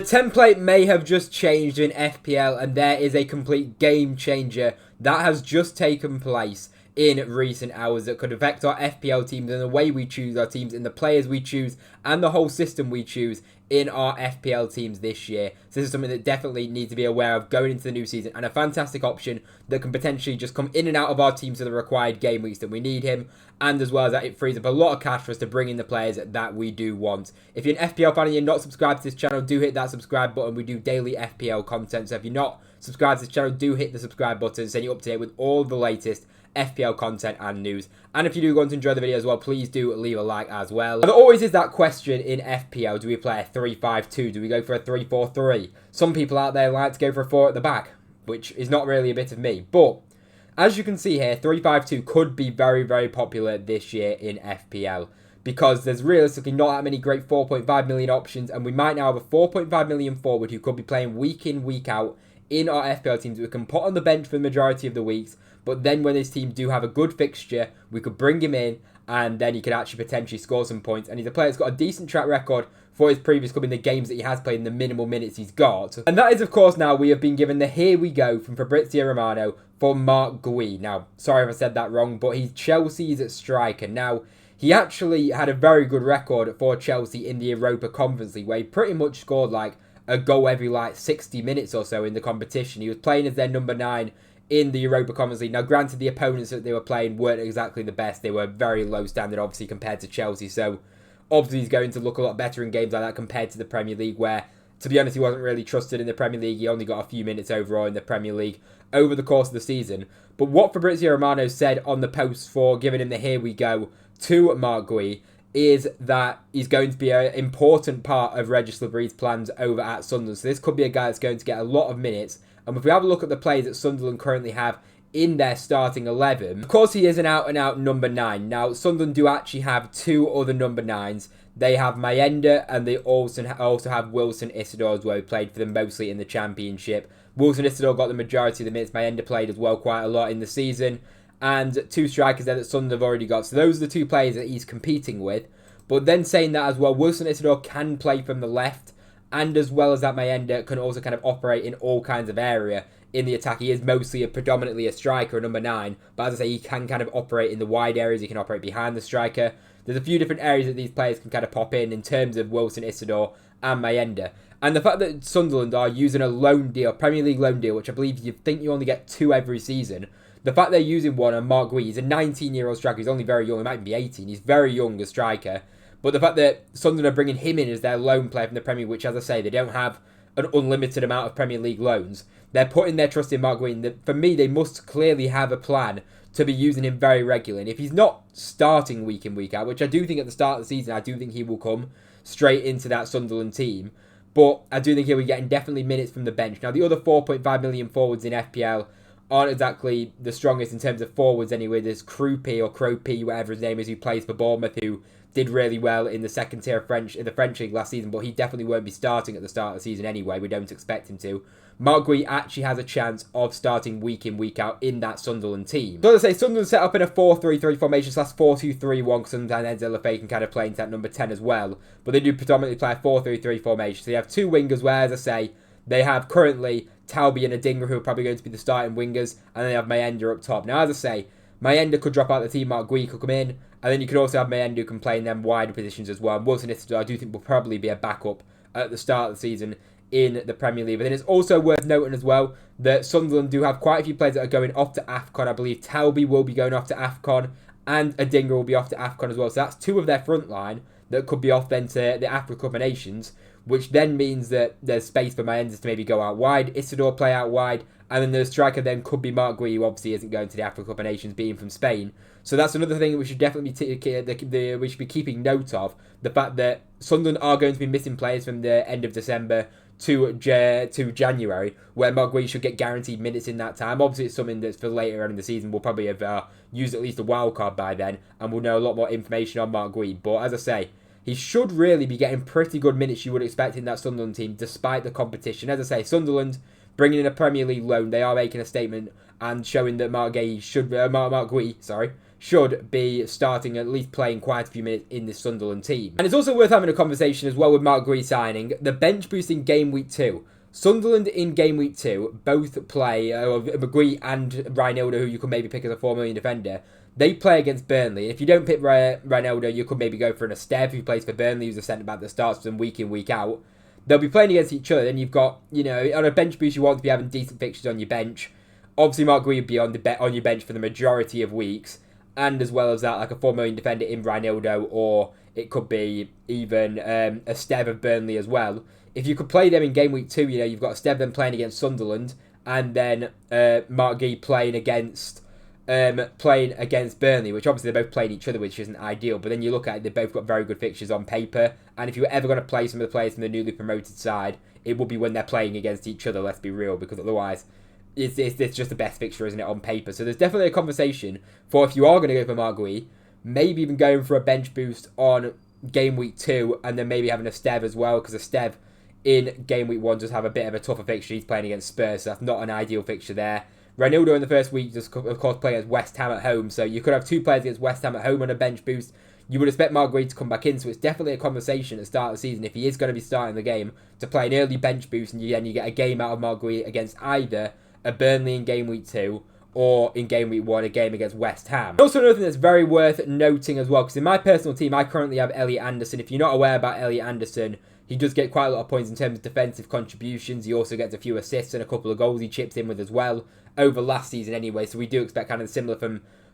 The template may have just changed in FPL, and there is a complete game changer that has just taken place in recent hours that could affect our FPL teams and the way we choose our teams and the players we choose and the whole system we choose in our FPL teams this year. So this is something that definitely need to be aware of going into the new season, and a fantastic option that can potentially just come in and out of our teams for the required game weeks that we need him, and as well as that, it frees up a lot of cash for us to bring in the players that we do want. If you're an FPL fan and you're not subscribed to this channel, do hit that subscribe button. We do daily FPL content, so if you're not subscribed to this channel, do hit the subscribe button so you're up to date with all the latest FPL content and news. And if you do want to enjoy the video as well, please do leave a like as well. There always is that question in FPL: do we play a 3-5-2? Do we go for a 3-4-3? Some people out there like to go for a 4 at the back, which is not really a bit of me. But as you can see here, 3-5-2 could be very, very popular this year in FPL, because there's realistically not that many great 4.5 million options, and we might now have a 4.5 million forward who could be playing week in, week out in our FPL teams. We can put on the bench for the majority of the weeks, but then when his team do have a good fixture, we could bring him in, and then he could actually potentially score some points. And he's a player that's got a decent track record for his previous club in the games that he has played in the minimal minutes he's got. And that is, of course, now we have been given the here we go from Fabrizio Romano for Marc Guiu. Now, sorry if I said that wrong, but he's Chelsea's striker. Now, he actually had a very good record for Chelsea in the Europa Conference League, where he pretty much scored like a goal every like 60 minutes or so in the competition. He was playing as their number 9 in the Europa Conference League. Now, granted, the opponents that they were playing weren't exactly the best. They were very low standard, obviously, compared to Chelsea. So, obviously, he's going to look a lot better in games like that compared to the Premier League, where, to be honest, he wasn't really trusted in the Premier League. He only got a few minutes overall in the Premier League over the course of the season. But what Fabrizio Romano said on the post for giving him the here we go to Marc Guiu is that he's going to be an important part of Regis Labree's plans over at Sunderland. So this could be a guy that's going to get a lot of minutes. And if we have a look at the players that Sunderland currently have in their starting 11, of course he is an out-and-out number 9. Now, Sunderland do actually have 2 other number 9s. They have Mayenda, and they also have Wilson Isidore as well, who played for them mostly in the Championship. Wilson Isidore got the majority of the minutes. Mayenda played as well quite a lot in the season. And 2 strikers there that Sunderland have already got. So those are the 2 players that he's competing with. But then saying that as well, Wilson Isidore can play from the left, and as well as that, Mayenda can also kind of operate in all kinds of area in the attack. He is mostly predominantly a striker, a number 9, but as I say, he can kind of operate in the wide areas. He can operate behind the striker. There's a few different areas that these players can kind of pop in terms of Wilson Isidore and Mayenda. And the fact that Sunderland are using a loan deal, Premier League loan deal, which I believe you think you only get 2 every season, the fact they're using one on Marc Guiu, he's a 19-year-old striker. He's only very young. He might be 18. He's very young, a striker. But the fact that Sunderland are bringing him in as their loan player from the Premier League, which, as I say, they don't have an unlimited amount of Premier League loans. They're putting their trust in Marc Guiu. For me, they must clearly have a plan to be using him very regularly. And if he's not starting week in, week out, which I do think at the start of the season, I do think he will come straight into that Sunderland team. But I do think he'll be getting definitely minutes from the bench. Now, the other 4.5 million forwards in FPL aren't exactly the strongest in terms of forwards anyway. There's Krupi or Kropi, whatever his name is, who plays for Bournemouth, who did really well in the second tier of in the French league last season, but he definitely won't be starting at the start of the season anyway. We don't expect him to. Marc Guiu actually has a chance of starting week in, week out in that Sunderland team. So as I say, Sunderland set up in a 4-3-3 formation, so that's 4-2-3-1, because sometimes Enzo Lefebvre can kind of play into that number 10 as well. But they do predominantly play a 4-3-3 formation. So you have 2 wingers where, as I say, they have currently Talby and Adingra, who are probably going to be the starting wingers, and then they have Mayenda up top. Now, as I say, Mayenda could drop out of the team, Marc Guiu could come in, and then you could also have Mayenda who can play in them wider positions as well. And Wilson Isidore, I do think, will probably be a backup at the start of the season in the Premier League. But then it's also worth noting as well that Sunderland do have quite a few players that are going off to AFCON. I believe Talby will be going off to AFCON, and Adingra will be off to AFCON as well. So that's 2 of their front line that could be off then to the Africa Cup of Nations, which then means that there's space for Mayenda to maybe go out wide, Isidore play out wide, and then the striker then could be Marc Guiu, who obviously isn't going to the Africa Cup of Nations, being from Spain. So that's another thing that we should definitely we should be keeping note of, the fact that Sunderland are going to be missing players from the end of December to January, where Marc Guiu should get guaranteed minutes in that time. Obviously, it's something that's for later on in the season. We'll probably have used at least a wild card by then, and we'll know a lot more information on Marc Guiu. But as I say, he should really be getting pretty good minutes you would expect in that Sunderland team, despite the competition. As I say, Sunderland bringing in a Premier League loan, they are making a statement and showing that Marc Guiu should be starting, at least playing quite a few minutes in this Sunderland team. And it's also worth having a conversation as well with Marc Guiu signing the bench boost in game week 2. Sunderland in game week 2 both play, Guiu and Reinildo, who you could maybe pick as a 4 million defender. They play against Burnley. And if you don't pick Reinildo, you could maybe go for an Esteve, who plays for Burnley, who's a centre-back that starts them week in, week out. They'll be playing against each other. Then you've got, you know, on a bench boost, you want to be having decent fixtures on your bench. Obviously, Marc Guiu would be on your bench for the majority of weeks. And as well as that, like a 4 million defender in Reinildo, or it could be even Esteve of Burnley as well. If you could play them in game week 2, you know, you've got Esteve then playing against Sunderland, and then Marc Guiu playing against Burnley, which obviously they're both playing each other, which isn't ideal. But then you look at it, they've both got very good fixtures on paper. And if you were ever going to play some of the players from the newly promoted side, it would be when they're playing against each other, let's be real, because otherwise it's just the best fixture, isn't it, on paper. So there's definitely a conversation for if you are going to go for Marc Guiu, maybe even going for a bench boost on game week 2, and then maybe having Esteve as well, because Esteve in game week 1 does have a bit of a tougher fixture. He's playing against Spurs, so that's not an ideal fixture there. Reinildo in the first week does, of course, play against West Ham at home, so you could have 2 players against West Ham at home on a bench boost. You would expect Marc Guiu to come back in, so it's definitely a conversation at the start of the season, if he is going to be starting the game, to play an early bench boost, and you get a game out of Marc Guiu against either a Burnley in game week 2, or in game week 1, a game against West Ham. Also, another thing that's very worth noting as well, because in my personal team, I currently have Elliot Anderson. If you're not aware about Elliot Anderson, he does get quite a lot of points in terms of defensive contributions. He also gets a few assists and a couple of goals he chips in with as well, over last season anyway. So we do expect kind of similar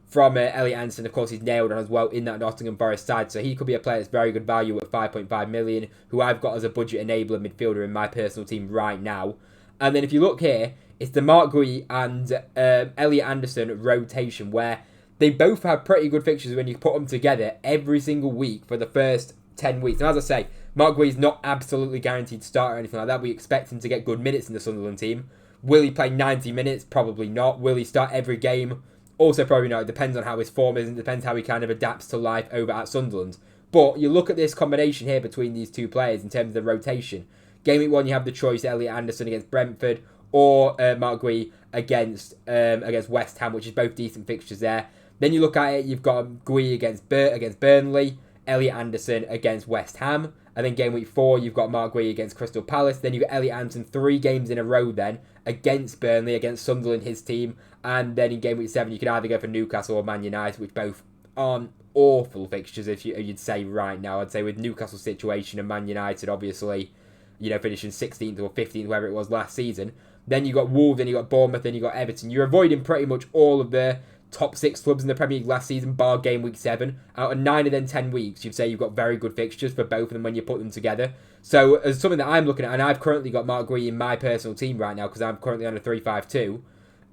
from Elliot Anderson. Of course, he's nailed on as well in that Nottingham Forest side. So he could be a player that's very good value at 5.5 million, who I've got as a budget enabler midfielder in my personal team right now. And then if you look here, it's the Marc Guiu and Elliot Anderson rotation, where they both have pretty good fixtures when you put them together every single week for the first 10 weeks. And as I say, Marc Guiu is not absolutely guaranteed to start or anything like that. We expect him to get good minutes in the Sunderland team. Will he play 90 minutes? Probably not. Will he start every game? Also probably not. It depends on how his form is, and it depends how he kind of adapts to life over at Sunderland. But you look at this combination here between these two players in terms of the rotation. Game week 1, you have the choice Elliot Anderson against Brentford, or Marc Guiu against West Ham, which is both decent fixtures there. Then you look at it, you've got Guiu against Burnley, Elliot Anderson against West Ham, and then game week 4, you've got Marc Guiu against Crystal Palace. Then you've got Elliot Anderson 3 games in a row then against Burnley, against Sunderland, his team. And then in game week 7, you could either go for Newcastle or Man United, which both aren't awful fixtures, if you'd say right now. I'd say with Newcastle's situation and Man United, obviously, you know, finishing 16th or 15th, wherever it was last season. Then you got Wolves, then you got Bournemouth, then you got Everton. You're avoiding pretty much all of the top 6 clubs in the Premier League last season, bar game week 7. Out of 9 of them 10 weeks, you'd say you've got very good fixtures for both of them when you put them together. So as something that I'm looking at, and I've currently got Marc Guiu in my personal team right now because I'm currently on a 3-5-2.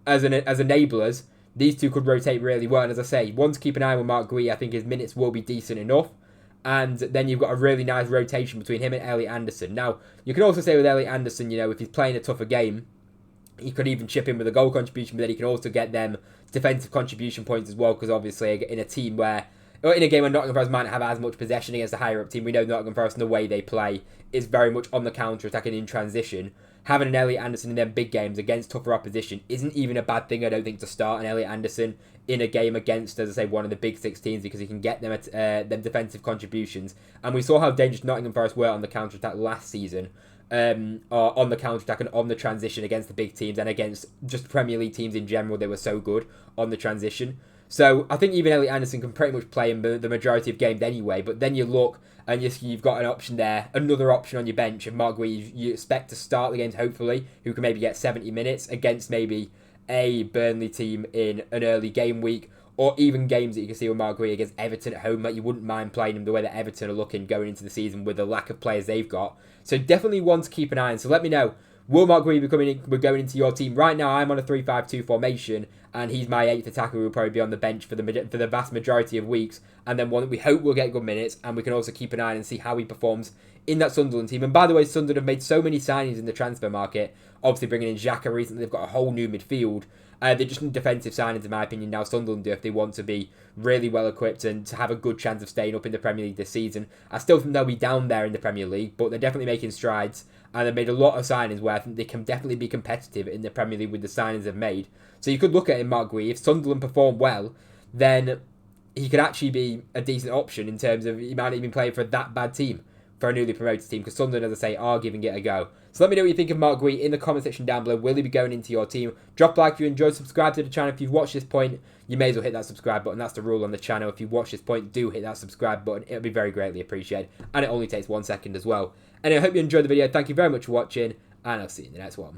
As enablers, these two could rotate really well. And as I say, one to keep an eye on with Marc Guiu, I think his minutes will be decent enough. And then you've got a really nice rotation between him and Elliot Anderson. Now, you can also say with Elliot Anderson, you know, if he's playing a tougher game, he could even chip in with a goal contribution, but then he can also get them defensive contribution points as well, because obviously in a team where, or in a game where Nottingham Forest might not have as much possession against a higher up team, we know Nottingham Forest and the way they play is very much on the counter-attack and in transition. Having an Elliot Anderson in them big games against tougher opposition isn't even a bad thing, I don't think, to start an Elliot Anderson in a game against, as I say, one of the big 6 teams, because he can get them at them defensive contributions. And we saw how dangerous Nottingham Forest were on the counter-attack last season. On the counter-attack and on the transition against the big teams and against just Premier League teams in general. They were so good on the transition. So I think even Elliot Anderson can pretty much play in the majority of games anyway. But then you look and you've got an option there, another option on your bench. And Marc Guiu, you expect to start the games, hopefully, who can maybe get 70 minutes against maybe a Burnley team in an early game week. Or even games that you can see with Marc Guiu against Everton at home, that you wouldn't mind playing them the way that Everton are looking going into the season with the lack of players they've got. So definitely one to keep an eye on. So let me know, will Marc Guiu be going into your team? Right now, I'm on a 3-5-2 formation, and he's my 8th attacker who will probably be on the bench for the vast majority of weeks. And then one that we hope will get good minutes, and we can also keep an eye on and see how he performs in that Sunderland team. And by the way, Sunderland have made so many signings in the transfer market. Obviously bringing in Xhaka recently, they've got a whole new midfield. They just need defensive signings, in my opinion, now Sunderland do, if they want to be really well equipped and to have a good chance of staying up in the Premier League this season. I still think they'll be down there in the Premier League, but they're definitely making strides, and they've made a lot of signings where I think they can definitely be competitive in the Premier League with the signings they've made. So you could look at it in Marc Guiu. If Sunderland perform well, then he could actually be a decent option in terms of he might even play for that bad team, for a newly promoted team, because Sunderland, as I say, are giving it a go. So let me know what you think of Marc Guiu in the comment section down below. Will he be going into your team? Drop a like if you enjoyed, subscribe to the channel. If you've watched this point, you may as well hit that subscribe button. That's the rule on the channel. If you've watched this point, do hit that subscribe button. It'll be very greatly appreciated, and it only takes 1 second as well. And I hope you enjoyed the video. Thank you very much for watching, and I'll see you in the next one.